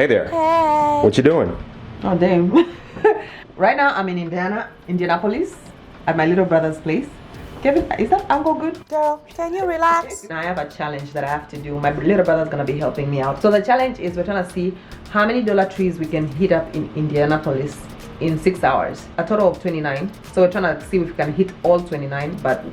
Hey there. Hey. What you doing? Oh, damn. Right now, I'm in Indianapolis, at my little brother's place. Kevin, is that angle good? Girl, can you relax? I have a challenge that I have to do. My little brother's gonna be helping me out. So the challenge is we're trying to see how many dollar trees we can hit up in Indianapolis in 6 hours. A total of 29. So we're trying to see if we can hit all 29, but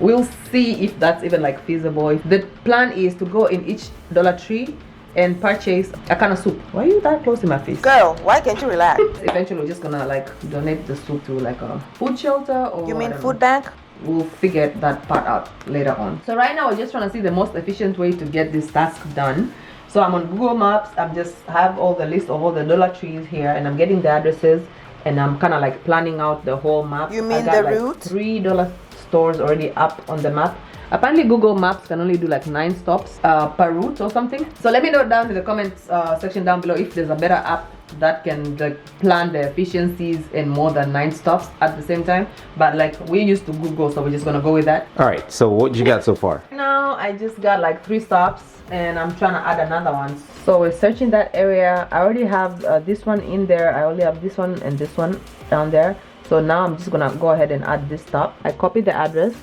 we'll see if that's even like feasible. The plan is to go in each Dollar Tree and purchase a can of soup. Why are you that close in my face? Girl, why can't you relax? Eventually we're just gonna like donate the soup to like a food shelter, or You mean food bank? we'll figure that part out later on. So right now we're just trying to see the most efficient way to get this task done. So I'm on Google Maps. I'm just have all the list of all the Dollar Trees here, and I'm getting the addresses, and I'm kind of like planning out the whole map. You mean I got the like route? $3 stores already up on the map. Apparently Google Maps can only do like 9 stops per route or something. So let me know down in the comments section down below if there's a better app that can like plan the efficiencies in more than 9 stops at the same time. But like we're used to Google, so we're just gonna go with that. All right, so what you got so far? Now I just got like 3 stops, and I'm trying to add another one. So we're searching that area. I already have this one in there. I only have this one and this one down there. So now I'm just gonna go ahead and add this stop. I copy the address,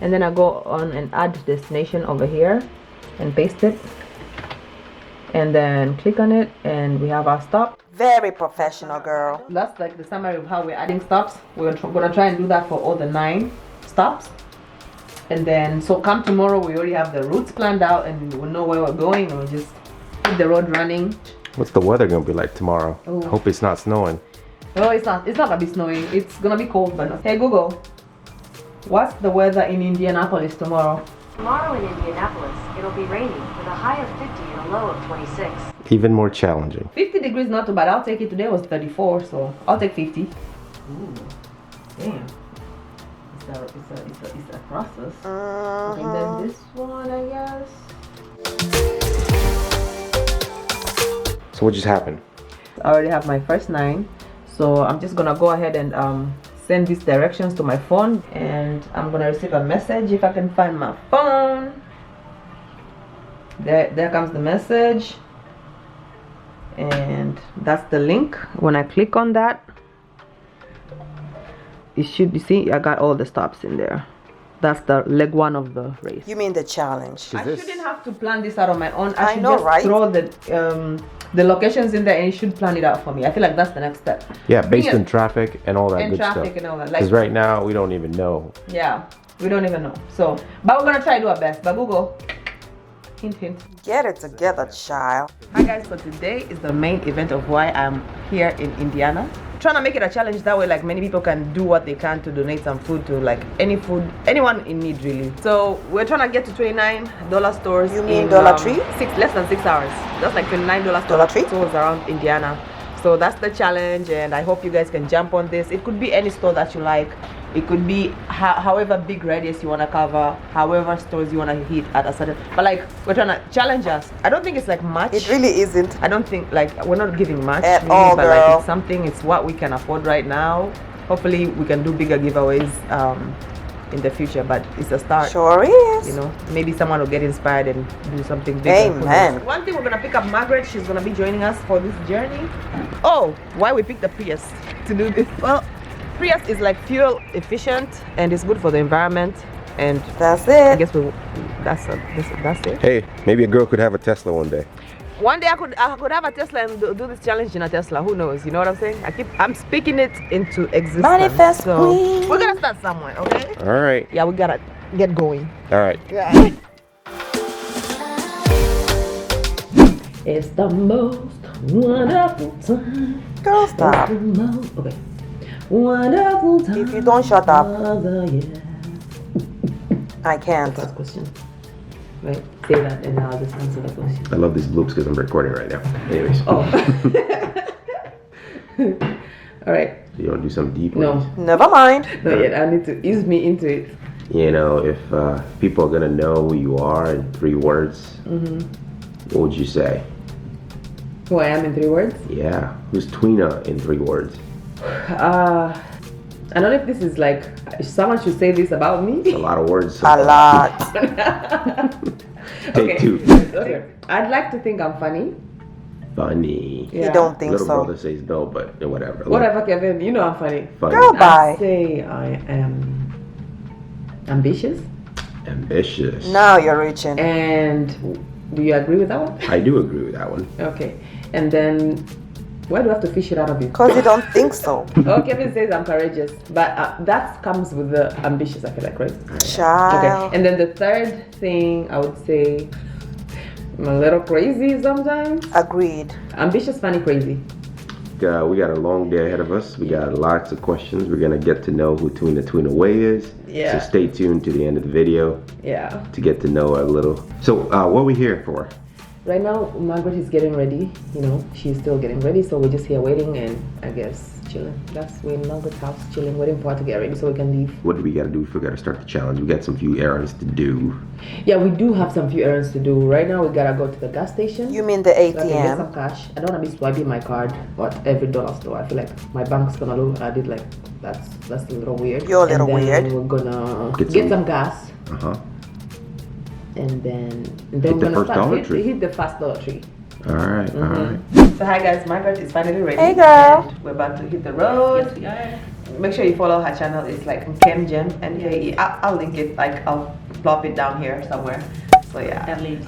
and then I go on and add destination over here and paste it, and then click on it, and we have our stop. Very professional, girl. That's like the summary of how we're adding stops. We're gonna try and do that for all the 9 stops, and then so come tomorrow we already have the routes planned out, and we'll know where we're going, and we'll just hit the road running. What's the weather gonna be like tomorrow? Ooh. Hope it's not snowing. Oh, it's not gonna be snowing. It's gonna be cold, but no. Hey Google, what's the weather in Indianapolis tomorrow? Tomorrow in Indianapolis, it'll be raining with a high of 50 and a low of 26. Even more challenging. 50 degrees, not too bad. I'll take it. Today was 34, so I'll take 50. Ooh, damn. It's a process. Okay, then this one, I guess. So what just happened? I already have my first 9, so I'm just gonna go ahead and send these directions to my phone, and I'm gonna receive a message if I can find my phone. There comes the message, and that's the link. When I click on that, it should be, see, I got all the stops in there. That's the leg 1 of the race. You mean the challenge? I shouldn't have to plan this out on my own. I should know, just right? throw the locations in there, and it should plan it out for me. I feel like that's the next step. Yeah, based on traffic and all that And good traffic stuff. and all that. Because right now we don't even know. Yeah, we don't even know. So, but we're gonna try to do our best. But Google, hint, hint. Get it together, child. Hi guys, so today is the main event of why I'm here in Indiana. Trying to make it a challenge that way, like many people can do what they can to donate some food to like anyone in need really. So we're trying to get to $29 stores. You mean in, Dollar Tree? less than 6 hours. That's like $29 Dollar Tree? stores around Indiana. So that's the challenge, and I hope you guys can jump on this. It could be any store that you like. It could be however big radius you want to cover, however stores you want to hit at a certain, but like we're trying to challenge us. I don't think it's like much. It really isn't. I don't think like we're not giving much At really, all, but girl. like it's something, it's what we can afford right now. Hopefully we can do bigger giveaways in the future, but it's a start. Sure is. You know, maybe someone will get inspired and do something bigger. Amen. One thing, we're gonna pick up Margaret. She's gonna be joining us for this journey. Oh, why we picked the Prius to do this? Well, Prius is like fuel efficient and it's good for the environment, and That's I it. guess that's it. Hey, maybe a girl could have a Tesla one day. One day I could have a Tesla and do this challenge in a Tesla. Who knows? You know what I'm saying? I'm speaking it into existence. Manifest so queen. we're gonna start somewhere, okay? All right. Yeah, we gotta get going. All right. Yeah. It's the most wonderful time. Girl, stop. Okay. Wonderful time. If you don't shut up, of the year. I can't. First question. Right. Say that and I'll just answer the question. I love these bloops because I'm recording right now. Anyways. Oh. All right. You want to do something deep? No. Never mind. Not yet. I need to ease me into it. You know, if people are going to know who you are in 3 words, what would you say? Who I am in 3 words? Yeah. Who's Twina in 3 words? I don't know if this is like someone should say this about me. A lot of words. So A lot. Take 2. Okay. I'd like to think I'm funny. Funny. Yeah. You don't think Little so? brother says no, but whatever. Whatever, Kevin. You know I'm funny. Funny. Girl, I bye. say I am ambitious. Ambitious. Now you're reaching. And do you agree with that one? I do agree with that one. Okay. And then, why do I have to fish it out of you? Because you don't think so. Oh, Kevin says I'm courageous, but that comes with the ambitious, I feel like, right? Child. Okay. And then the third thing I would say, I'm a little crazy sometimes. Agreed. Ambitious, funny, crazy. We got a long day ahead of us. We got lots of questions. We're gonna get to know who Twinaway is. Yeah. So stay tuned to the end of the video Yeah. to get to know her a little. So what are we here for? Right now, Margaret is getting ready. You know, she's still getting ready, so we're just here waiting and I guess chilling. We're in Margaret's house, chilling, waiting for her to get ready so we can leave. What do we gotta do? We gotta start the challenge. We got some few errands to do. Yeah, we do have some few errands to do. Right now, we gotta go to the gas station. You mean the So I can get some ATM? cash. I don't wanna be swiping my card at every dollar store. I feel like my bank's gonna look at it like that's a little weird. You're a little and then weird. We're gonna Get get some- some gas. Uh-huh. And then Hit we're the gonna first start. Dollar Hit, Tree. hit the first Dollar Tree. All right, all right. So hi guys, Margaret is finally ready. Hey, girl. And we're about to hit the road. Make sure you follow her channel. It's like NKEM, NKE. I'll link it. Like I'll plop it down here somewhere. So yeah. That link,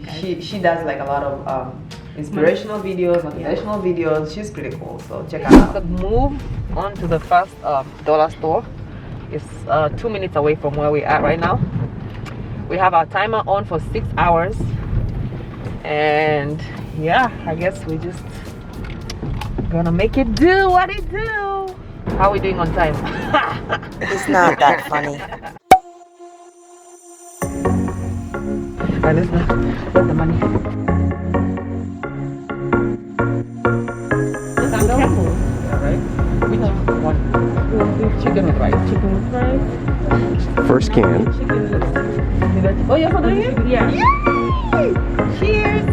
guys. She does like a lot of inspirational videos, motivational videos. She's pretty cool. So check her out. Move on to the first dollar store. It's 2 minutes away from where we are right now. We have our timer on for 6 hours. And yeah, I guess we just gonna make it do what it do. How are we doing on time? It's not that funny. Alright, let's go. Where's the money? Careful. Alright. Which one? Chicken with rice. Chicken with rice. First can. Chicken with Oh, you're for doing it? Yeah. Cheers!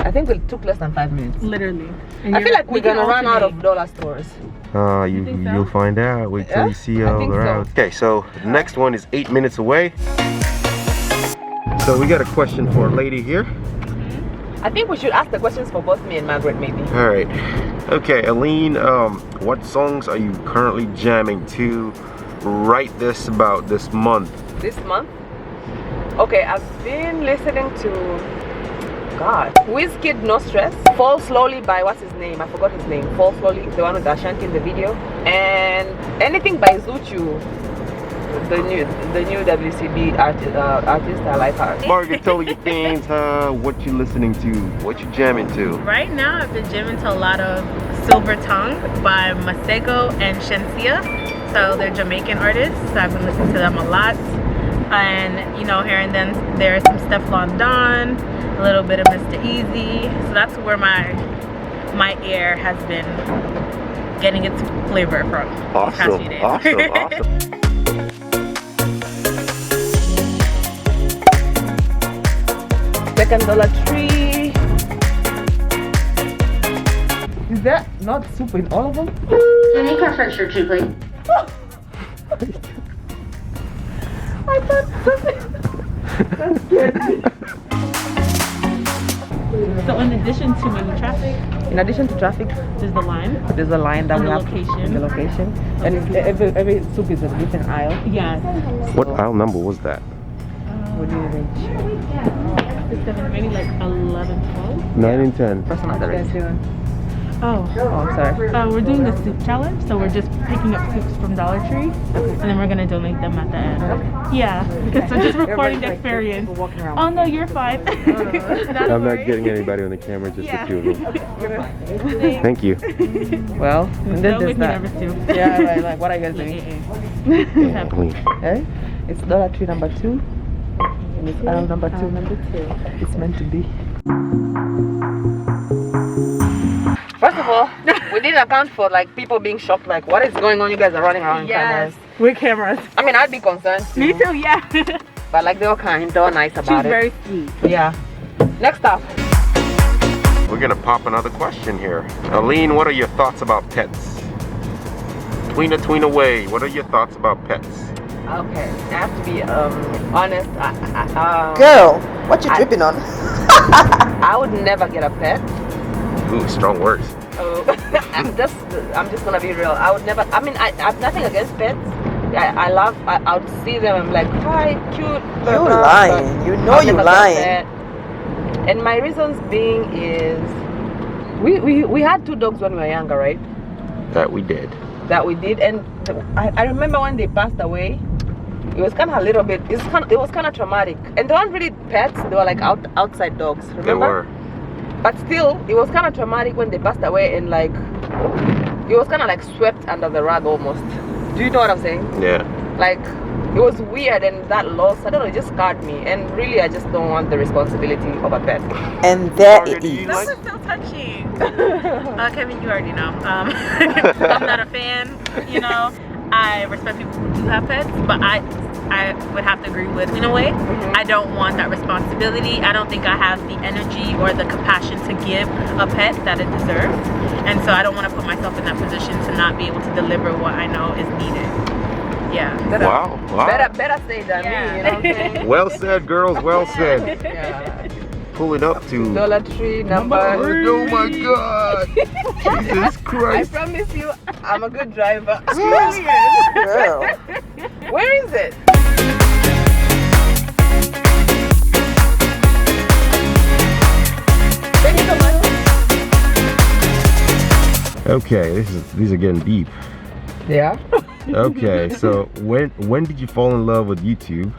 I think it took less than 5 minutes. Literally. I feel like we're gonna run out of dollar stores. think so? You'll find out. Wait till Yeah, you see I all think the so. routes. Okay, so the next one is 8 minutes away. So we got a question for a lady here. I think we should ask the questions for both me and Margaret, maybe. All right. Okay, Aline, what songs are you currently jamming to right about this month? This month? Okay, I've been listening to Wizkid, No Stress. Fall Slowly by what's his name? I forgot his name. Fall Slowly, the one with Ashanti in the video. And anything by Zuchu, the new WCB artist. I like her. Margaret, tell your fans what you listening to, what you jamming to. Right now, I've been jamming to a lot of Silver Tongue by Masego and Shensia. So they're Jamaican artists. So I've been listening to them a lot. And you know, here and then there's some Stefflon Don, a little bit of Mr. Easy. So that's where my ear has been getting its flavor from these past Awesome, few days. awesome. Second Dollar Tree. Is there not soup in all of them? Any preference for two, please? I thought that scared me. So in addition to maybe traffic, In addition to traffic, there's the line. there's a line that And we the have location. the location, and every soup is a different aisle. Yeah. What aisle number was that? What do you think? 7, maybe like 11, 12. 9 and 10. Person at the range. Oh. Oh, I'm sorry. We're doing the soup challenge, so we're just picking up soups from Dollar Tree, and then we're gonna donate them at the end. Yeah, so just recording the experience. Walking around. Oh no, you're fine. I'm not getting anybody on the camera, just Yeah. the two of them. Thank you. Well, and then That'll there's make me that. nervous too. Yeah, right. Like, what are you guys doing? Yeah, Aline. Eh? It's Dollar Tree number 2. And it's aisle number 2. It's meant to be. First of all, we didn't account for like people being shocked. Like, what is going on? You guys are running around in cameras. With cameras. I mean, I'd be concerned too. Me too. Yeah. But like, they were kind. They were nice She's about it. very sweet. Yeah. Next up. We're gonna pop another question here. Aline, what are your thoughts about pets? Twinaway, what are your thoughts about pets? Okay, I have to be honest. Girl, what you dripping on? I would never get a pet. Ooh, strong words. Oh, I'm just gonna be real. I would never. I mean, I have nothing against pets. I would see them. I'm like, hi, cute. You lying. You know you lying. And my reasons being is, we had 2 dogs when we were younger, right? That we did. And I remember when they passed away. It was kind of a little bit. It was kind of traumatic. And they weren't really pets. They were like outside dogs. Remember? They were. But still, it was kind of traumatic when they passed away, and like it was kind of like swept under the rug almost. Do you know what I'm saying? Yeah. Like it was weird, and that loss, I don't know, it just scarred me. And really, I just don't want the responsibility of a pet. And there Margaret, it do you is. That was so touching. Kevin, you already know. I'm not a fan. You know, I respect people who do have pets, but I would have to agree with, in a way, I don't want that responsibility. I don't think I have the energy or the compassion to give a pet that it deserves. And so I don't want to put myself in that position to not be able to deliver what I know is needed. Yeah. Wow. Better say than me, you know what I'm saying? Well said, girls. Well said. Yeah. Pulling up to Dollar Tree number. Oh my God! Jesus I Christ! promise you, I'm a good driver. Girl. Where is it? Thank you so much. Okay, these are getting deep. Yeah. Okay, so when did you fall in love with YouTube,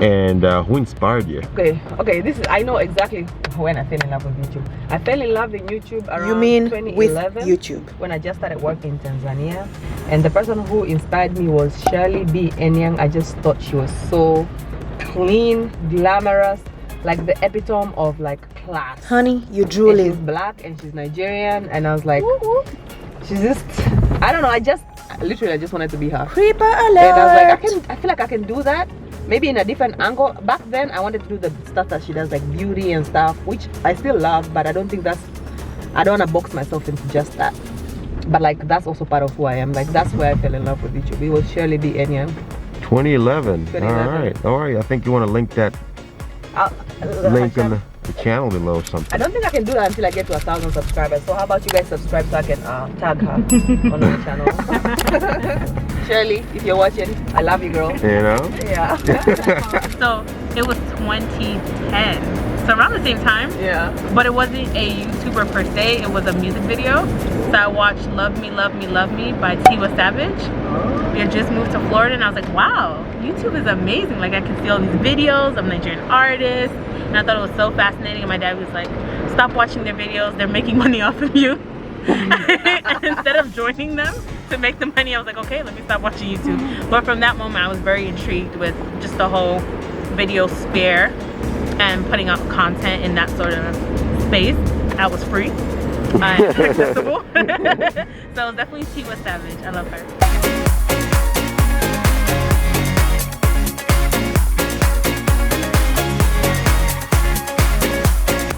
and who inspired you? Okay. This is, I know exactly when I fell in love with YouTube. I fell in love with YouTube around You mean 2011 with YouTube? when I just started working in Tanzania, and the person who inspired me was Shirley B. Enyang. I just thought she was so clean, glamorous, like the epitome of like class. Honey, you And she's drooling. black and she's Nigerian, and I was like, she's just, I don't know, I just wanted to be her. Creeper And I was alert. like, I feel like I can do that, maybe in a different angle. Back then I wanted to do the stuff that she does, like beauty and stuff, which I still love, but I don't think I don't want to box myself into just that. But like that's also part of who I am. Like that's where I fell in love with YouTube. It was Shirley B. Enyang. 2011. 2011. All right. I think you want to link that link in the channel below or something. I don't think I can do that until I get to 1,000 subscribers. So how about you guys subscribe so I can tag her on my channel. Shirley, if you're watching, I love you, girl. You know? Yeah. So it was 2010. So around the same time. Yeah. But it wasn't a YouTuber per se, it was a music video. So I watched Love Me, Love Me, Love Me by Tiwa Savage. We had just moved to Florida, and I was like, wow, YouTube is amazing. Like I can see all these videos of Nigerian artists, and I thought it was so fascinating. And my dad was like, stop watching their videos, they're making money off of you. And instead of joining them to make the money, I was like, okay, let me stop watching YouTube. But from that moment, I was very intrigued with just the whole video sphere and putting out content in that sort of space. That was free and accessible. So it was definitely Tiwa Savage. I love her.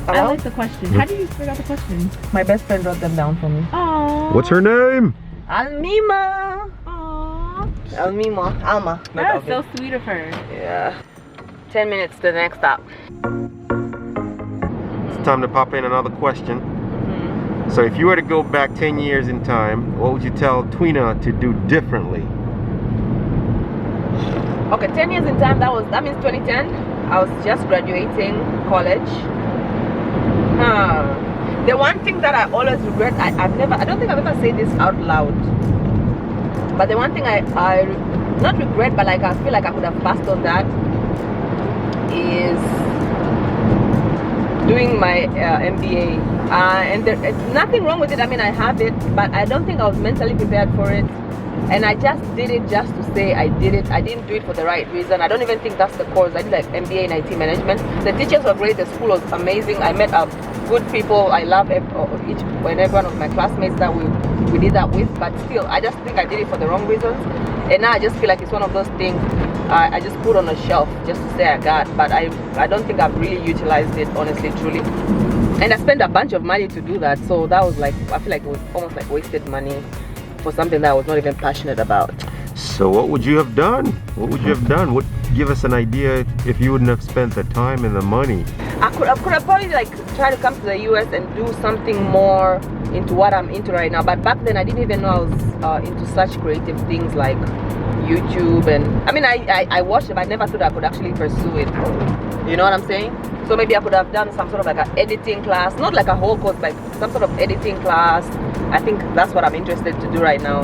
I like the question. How do you figure out the questions? My best friend wrote them down for me. Aww. What's her name? Almima. Aww. Alma. That's so sweet of her. Yeah. 10 minutes to the next stop. It's time to pop in another question. So if you were to go back 10 years in time, what would you tell Twina to do differently? Okay, 10 years in time, that means 2010. I was just graduating college. The one thing that I always regret, I don't think I've ever said this out loud, but the one thing I not regret, but like I feel like I could have passed on that, is doing my MBA. And there's nothing wrong with it. I mean, I have it, but I don't think I was mentally prepared for it. And I just did it just to say I did it. I didn't do it for the right reason. I don't even think that's the course. I did like MBA in IT management. The teachers were great. The school was amazing. I met good people. I love each and every one of my classmates that we did that with. But still, I just think I did it for the wrong reasons. And now I just feel like it's one of those things I just put on a shelf just to say I got. But I don't think I've really utilized it, honestly, truly. And I spent a bunch of money to do that. So that was like, I feel like it was almost like wasted money for something that I was not even passionate about. So what would you have done? What would you have done? What give us an idea if you wouldn't have spent the time and the money? I could have probably like try to come to the US and do something more into what I'm into right now. But back then I didn't even know I was into such creative things like YouTube, and I mean I watched it, but I never thought I could actually pursue it. You know what I'm saying? So maybe I could have done some sort of like an editing class, not like a whole course, like some sort of editing class. I think that's what I'm interested to do right now.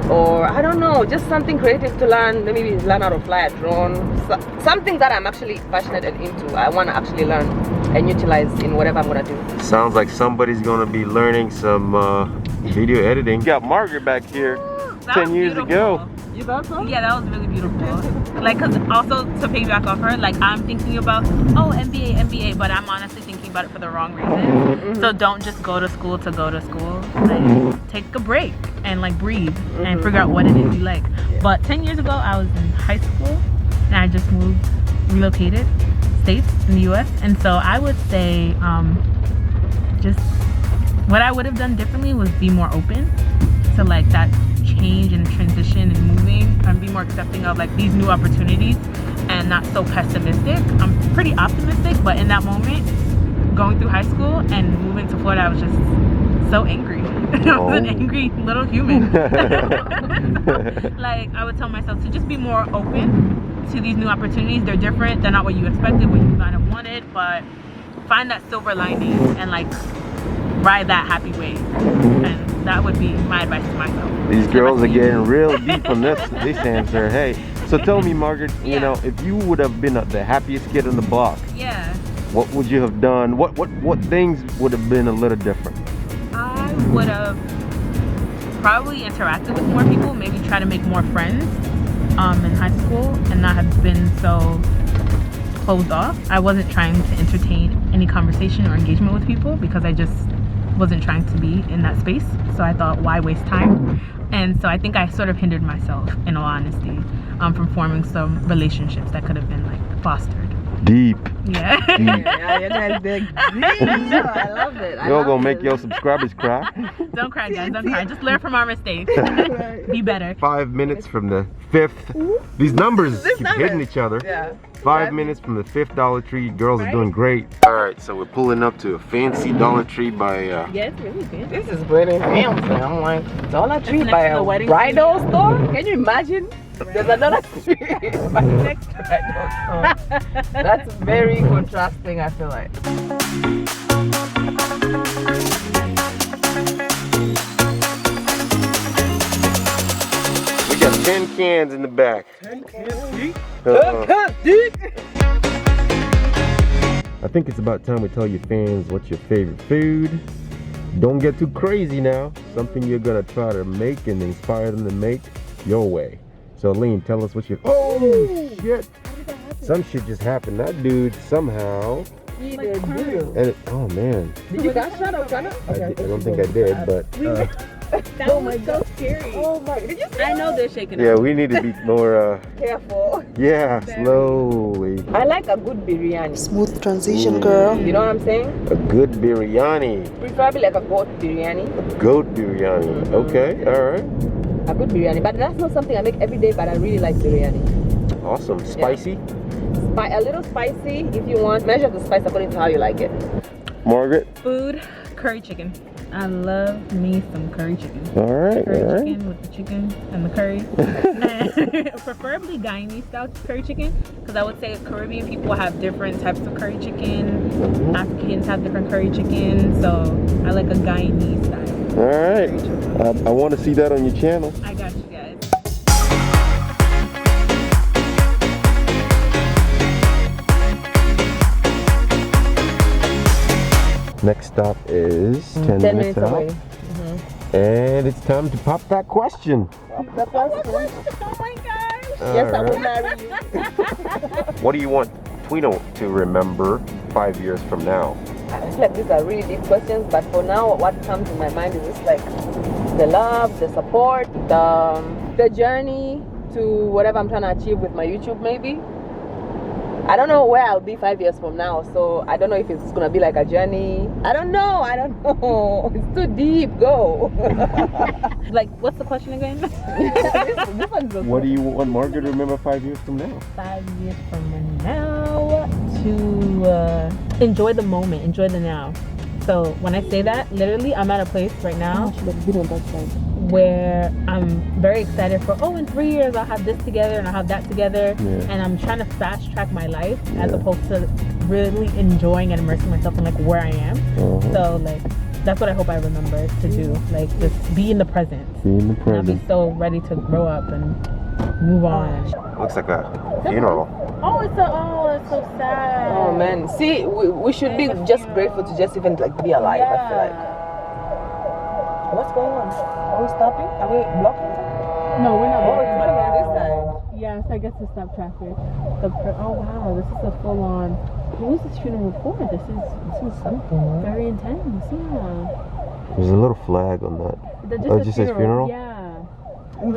Or I don't know, just something creative to learn. Maybe learn how to fly a drone. Something that I'm actually passionate and into. I want to actually learn and utilize in whatever I'm gonna do. Sounds like somebody's gonna be learning some video editing. Got Margaret back here 10 years ago. You thought so? Yeah, that was really beautiful. Like, cause also to piggyback off her, like I'm thinking about, oh, MBA, but I'm honestly thinking about it for the wrong reason. So don't just go to school to go to school. Like, take a break and like breathe and figure out what it is you like. But 10 years ago, I was in high school and I just relocated states in the US. And so I would say, just what I would have done differently was be more open to like that change and transition and moving, and be more accepting of like these new opportunities and not so pessimistic. I'm pretty optimistic, but in that moment going through high school and moving to Florida, I was just so angry. I was an angry little human. Like I would tell myself to just be more open to these new opportunities. They're different, they're not what you expected, what you might have wanted, but find that silver lining and like ride that happy wave. And that would be my advice to myself. These girls are getting real deep on this answer. Hey, so tell me, Margaret, you know, if you would have been the happiest kid on the block, what would you have done? What things would have been a little different? I would have probably interacted with more people, maybe try to make more friends in high school and not have been so closed off. I wasn't trying to entertain any conversation or engagement with people because I just wasn't trying to be in that space. So I thought, why waste time? And so I think I sort of hindered myself, in all honesty, from forming some relationships that could have been like fostered. Deep. Yeah. Yeah, you guys dig deep. I love it. You're gonna make your subscribers cry. Don't cry, guys. Don't cry. Just learn from our mistakes. Be better. 5 minutes from the 5th. These numbers keep hitting each other. Yeah. 5 minutes from the 5th Dollar Tree. Girls are doing great. All right, so we're pulling up to a fancy Dollar Tree by. Yeah, it's really fancy. This is pretty fancy. I'm like, Dollar Tree next by to the a wedding bridal store? Can you imagine? There's another tree by the next bridal store. That's very contrasting, I feel like. We got 10 cans in the back. 10 cans deep. 10 cans deep. I think it's about time we tell your fans what's your favorite food. Don't get too crazy now. Something you're gonna try to make and inspire them to make your way. So Lean, tell us what your shit. Some shit just happened. That dude somehow. He did do. And oh man. Did you catch that? I don't think I did, but. That was so scary. Oh my! Did you see I know they're shaking. Yeah, we need to be more. Careful. Yeah, slowly. I like a good biryani. Smooth transition, girl. You know what I'm saying? A good biryani. Preferably like a goat biryani. Goat biryani. Okay, all right. A good biryani, but that's not something I make every day. But I really like biryani. Awesome. Spicy. A little spicy if you want. Measure the spice according to how you like it. Margaret. Food, curry chicken. I love me some curry chicken. All right, curry chicken with the chicken and the curry. Preferably Guyanese style curry chicken, because I would say Caribbean people have different types of curry chicken. Africans have different curry chicken, so I like a Guyanese style. All right. I want to see that on your channel. I got you guys. Next stop is 10 minutes out. away. And it's time to pop that question. Oh my gosh. Yes, I will marry you. What do you want Twino to remember 5 years from now? I feel like these are really deep questions, but for now, what comes in my mind is just like the love, the support, the journey to whatever I'm trying to achieve with my YouTube, maybe. I don't know where I'll be 5 years from now, so I don't know if it's gonna be like a journey. I don't know. It's too deep. Go. Like, what's the question again? This one's okay. What do you want Margaret to remember 5 years from now? 5 years from now, to enjoy the moment, enjoy the now. So when I say that, literally, I'm at a place right now where I'm very excited for, in 3 years I'll have this together and I'll have that together. Yeah. And I'm trying to fast track my life as opposed to really enjoying and immersing myself in like where I am. So like, that's what I hope I remember to do. Like, just be in the present. Be in the And present. I'll be so ready to grow up and move on. Looks like a funeral. It's so sad. Oh man, see, we should be just grateful to just even like be alive. I feel like. What's going on? Are we stopping? Are we blocking? No, we're not. Oh, it's coming on this side. Yes, I guess to stop traffic. Oh wow, this is a full on. Who's this funeral for? This is Something. very intense. Yeah. There's a little flag on that. It just says funeral? Yeah. And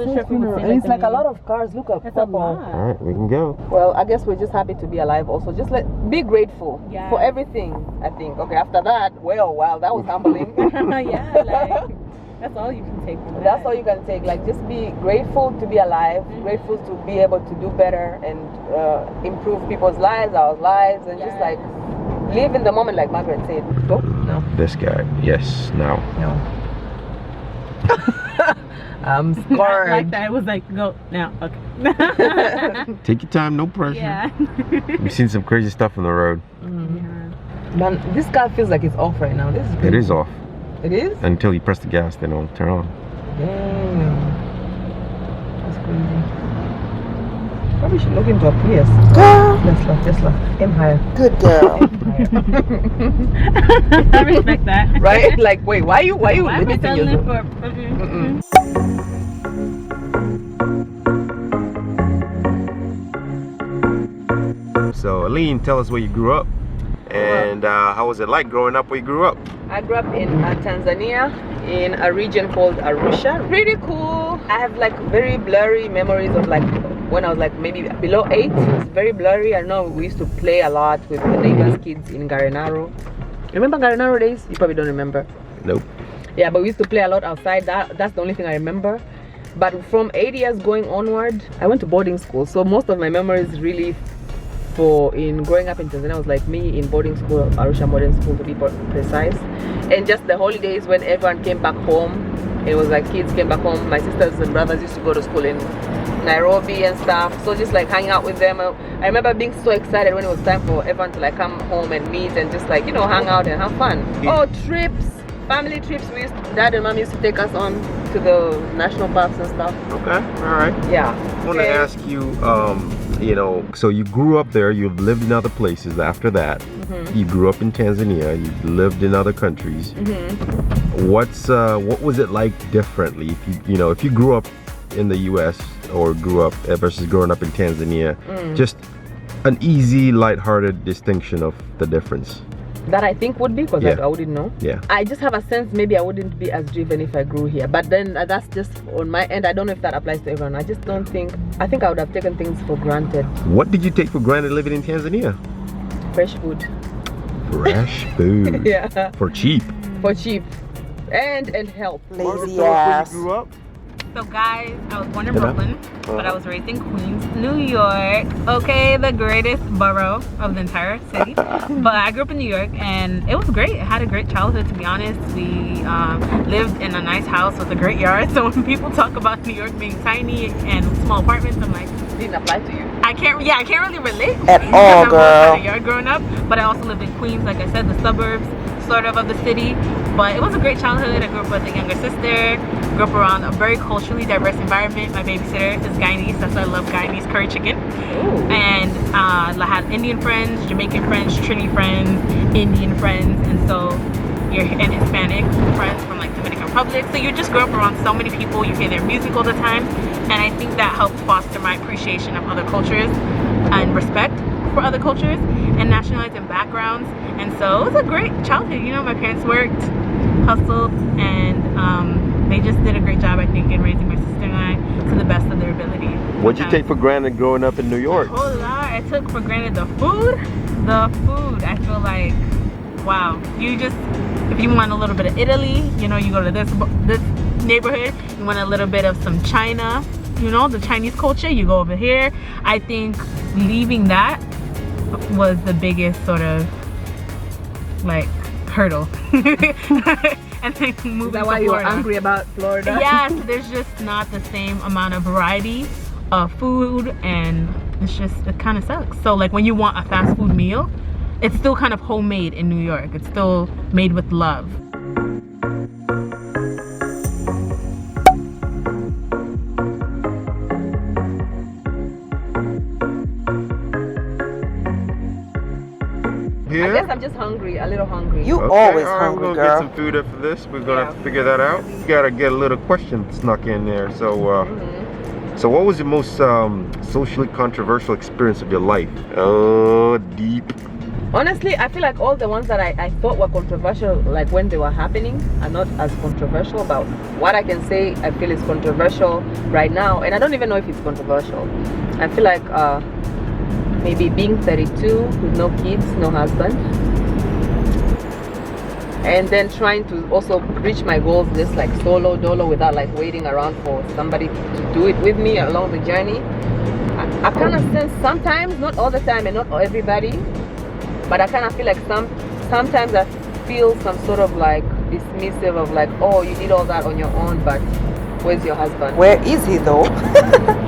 it's like a lot of cars. Look up. That's a lot. All right, we can go. Well, I guess we're just happy to be alive. Also, just be grateful for everything. I think. Okay. After that, well, wow, that was humbling. Yeah, like that's all you can take from that. That's all you can take. Like, just be grateful to be alive, grateful to be able to do better and improve people's lives, our lives, and just like live in the moment, like Margaret said. Go? No. This guy. Yes. Now. No. I'm Not scared. like that. It was like, go now. Okay. Take your time. No pressure. Yeah. We've seen some crazy stuff on the road. Man, this car feels like it's off right now. This is It crazy. is off. It is? Until you press the gas, then it'll turn on. Damn. That's crazy. Probably should look into a Prius. Girl, Tesla. Aim higher. good girl. I respect that. Right? Like, wait, why you Why am I limiting selling it yourself? for? So, Aline, tell us where you grew up. And how was it like growing up where you grew up? I grew up in Tanzania, in a region called Arusha. Really cool. I have like very blurry memories of like when I was like maybe below 8. It's very blurry. I know we used to play a lot with the neighbors' kids in Garenaro. Remember Garenaro days? You probably don't remember. Nope. Yeah, but we used to play a lot outside. That's the only thing I remember. But from 8 years going onward, I went to boarding school. So most of my memories really in growing up in Tanzania was like me in boarding school, Arusha boarding school to be precise. And just the holidays when everyone came back home. It was like kids came back home. My sisters and brothers used to go to school in Nairobi and stuff. So just like hanging out with them. I remember being so excited when it was time for everyone to like come home and meet and just like, you know, hang out and have fun. Oh, trips. Family trips, Dad and Mom used to take us on to the national parks and stuff. Okay, all right. Yeah. I want to ask you, you know, so you grew up there, you've lived in other places after that. You grew up in Tanzania, you've lived in other countries. What was it like differently? If you grew up in the US or grew up versus growing up in Tanzania, just an easy, lighthearted distinction of the difference. That I think would be, because I wouldn't know. Yeah. I just have a sense maybe I wouldn't be as driven if I grew here. But then that's just on my end. I don't know if that applies to everyone. I just don't think, I think I would have taken things for granted. What did you take for granted living in Tanzania? Fresh food. Fresh food. Yeah. For cheap. For cheap. And help. Lazy ass. Grew up? So guys, I was born in Brooklyn, but I was raised in Queens, New York. Okay, the greatest borough of the entire city. But I grew up in New York and it was great. I had a great childhood, to be honest. We lived in a nice house with a great yard. So when people talk about New York being tiny and small apartments, I'm like, Didn't apply to you. I can't really relate At all, because I girl. was in a yard growing up. But I also lived in Queens, like I said, the suburbs sort of the city. But it was a great childhood. I grew up with a younger sister, grew up around a very culturally diverse environment. My babysitter is Guyanese, that's why I love Guyanese curry chicken. Ooh. And I had Indian friends, Jamaican friends, Trini friends, Indian friends, and Hispanic friends from like Dominican Republic. So you just grow up around so many people, you hear their music all the time, and I think that helped foster my appreciation of other cultures and respect for other cultures and nationalities and backgrounds. And so it was a great childhood. You know, my parents worked, hustled, and they just did a great job, I think, in raising my sister and I to the best of their ability. What'd you take for granted growing up in New York? A whole lot. I took for granted the food. I feel like, wow. You just, if you want a little bit of Italy, you know, you go to this neighborhood. You want a little bit of some China, you know, the Chinese culture, you go over here. I think leaving that was the biggest sort of like hurdle. And then moving Is that to why you were Florida. angry about Florida? Yes, there's just not the same amount of variety of food, and it kind of sucks. So like when you want a fast food meal, it's still kind of homemade in New York. It's still made with love. I guess I'm just hungry, a little hungry. You Okay, always all right, hungry, we're gonna girl. get some food after this. We're gonna have Yeah. to figure that out. We gotta get a little question snuck in there. So, so what was your most socially controversial experience of your life? Oh, deep. Honestly, I feel like all the ones that I thought were controversial, like when they were happening, are not as controversial. But what I can say, I feel is controversial right now, and I don't even know if it's controversial. I feel like maybe being 32 with no kids, no husband, and then trying to also reach my goals just like solo dolo without like waiting around for somebody to do it with me along the journey. I kind of sense sometimes, not all the time and not everybody, but I kind of feel like sometimes I feel some sort of like dismissive of like, oh, you did all that on your own, but where's your husband? Where is he though?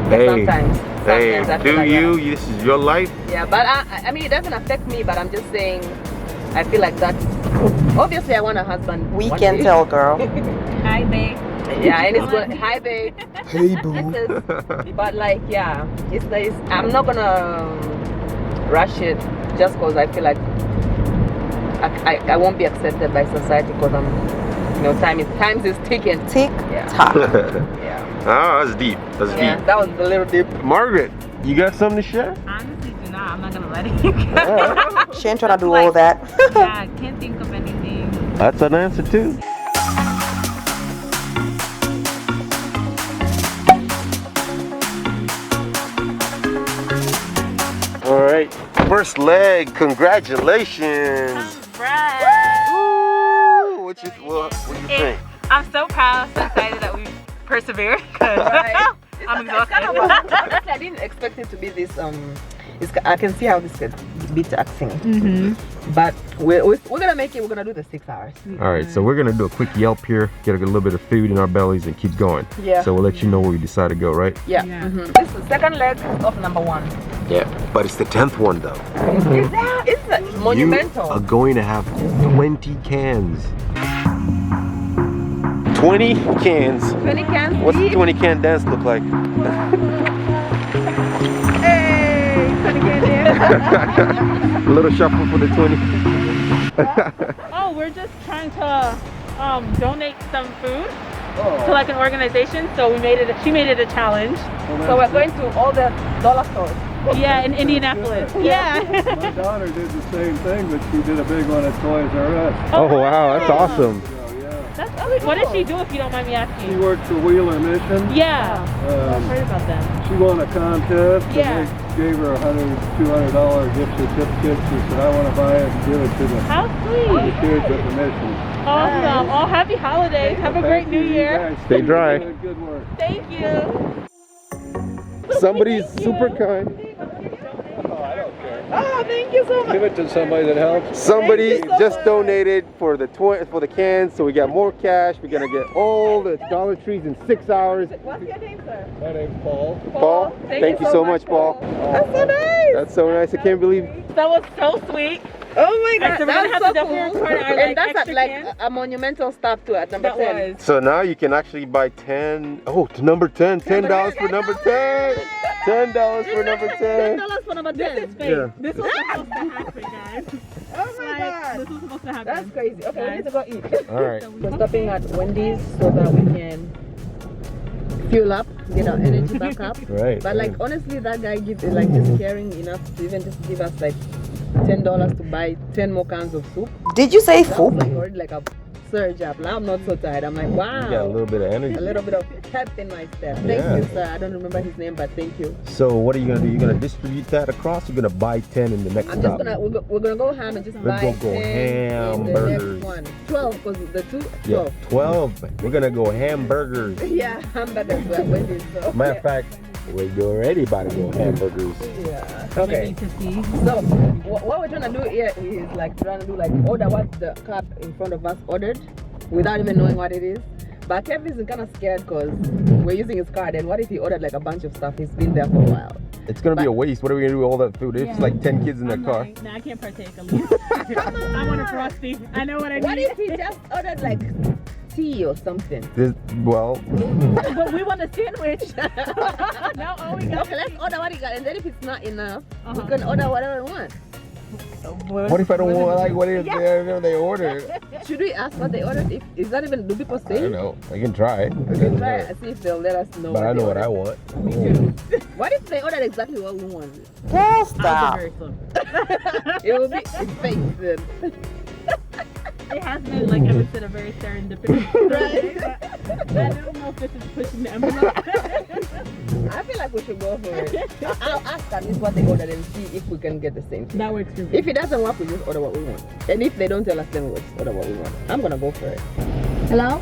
Hey, Sometimes hey, I feel do like you? that. This is your life. Yeah, but I mean, it doesn't affect me, but I'm just saying, I feel like that's, obviously I want a husband. We one can day. tell, girl. Hi, babe. Yeah, and it's good. Hi, babe. Hey, boo. But like, yeah, it's I'm not gonna rush it just because I feel like I won't be accepted by society because I'm, you know, time is ticking. Tick Yeah. tock. Yeah. Ah, that's deep. That's Yeah, deep. that was a little deep. Margaret, you got something to share? Honestly, do not. I'm not gonna let it. She ain't trying to do all that. Yeah, I can't think of anything. That's an answer too. All right, first leg. Congratulations. Woo! What you think? I'm so proud, so excited that we persevered. Right. I'm It's kind of exhausted. honestly, I didn't expect it to be this. I can see how this could be taxing. But we're gonna make it. We're gonna do the 6 hours. All right, so we're gonna do a quick Yelp here, get a little bit of food in our bellies, and keep going. Yeah. So we'll let you know where we decide to go, right? Yeah. Yeah. This is the second leg of number 1. Yeah. But it's the 10th one though. Is that? It's monumental. You are going to have 20 cans. 20 cans. 20 cans. What's the deep. 20 can dance look like? Hey, 20 cans in. A little shuffle for the 20. Oh, we're just trying to donate some food to like an organization. So she made it a challenge. So we're going to all the dollar stores. Yeah, in Indianapolis. Yeah. My daughter did the same thing, but she did a big one at Toys R Us. Oh wow, that's awesome. So, yeah. That's really cool. What did she do, if you don't mind me She asking? worked for Wheeler Mission. Yeah. I've Um, heard about them. she won a contest. Yeah. And they gave her $200 gift certificate. She said, I want to buy it and give it to the How kids sweet. at the mission. Awesome. Oh, happy holidays. Have a great Thank you, new you year. guys. Stay dry. Good work. Thank you. Somebody's super kind. Oh, thank you so much. Give it to somebody that helps. Somebody Thank you so just much. donated for the cans, so we got more cash. We're gonna get all the Dollar Trees in 6 hours. What's your name, sir? My name's Paul. Paul, thank you so much, Paul. That's so nice. That's so nice. I can't believe. That was so sweet. Oh my God, So we're gonna that's have so to definitely cool. record our, And like, that's extra like cans. a monumental stop to at number That 10. was. So now you can actually buy 10. Oh, to number 10. $10 for number 10. $10 for number 10. $10 for number 10. This is fake. Yeah. This was supposed to happen, guys. Oh my God. This was supposed to happen. That's crazy. Okay, we need to go eat. All right. We're stopping at Wendy's so that we can fuel up, get our energy back up. Right. But like honestly, that guy gives like just caring enough to even just give us like $10 to buy 10 more cans of soup. Did you say That was food? like already like a surge up. Now I'm not so tired. I'm like, wow. You got a little bit of energy. A little bit of pep in my step. Thank Yeah. you, sir. I don't remember his name, but thank you. So what are you gonna do? You're gonna distribute that across? You're gonna buy 10 in the next I'm just stop? gonna we're gonna go ham and just We're buy gonna go 10 in the hamburgers. next one. 12 because the two. Yeah, 12. 12. We're gonna go hamburgers. Yeah, hamburgers. We're Wendy's. So. Matter of fact, we're already about to go hamburgers. Yeah. Okay. So what we're trying to do here is like trying to do like order what the cart in front of us ordered without even knowing what it is. But Kevin's kind of scared because we're using his card, and what if he ordered like a bunch of stuff? He's been there for a while. It's gonna be a waste. What are we gonna do with all that food? It's like 10 kids in that car. Like, nah, I can't partake. I want a frosty. I know what I need. What if he just ordered like tea or something? Well, But we want a sandwich. No, all we got. Okay, let's order what he got, and then if it's not enough, we can order whatever we want. what if I don't want like what if they ordered? Should we ask what they ordered? If is that even do people I say? don't know. I can try. We can try and see if they'll let us know. But I know what I want. want. What if they ordered exactly what we wanted? Well, stop. Very slow. It will be it's fake then. It has been, like Evan said, a very serendipity. Right. I don't know if this is pushing the envelope. I feel like we should go for it. I'll ask at least what they ordered and see if we can get the same thing. That works for me. If it doesn't work, we just order what we want. And if they don't tell us, then we'll just order what we want. I'm gonna go for it. Hello?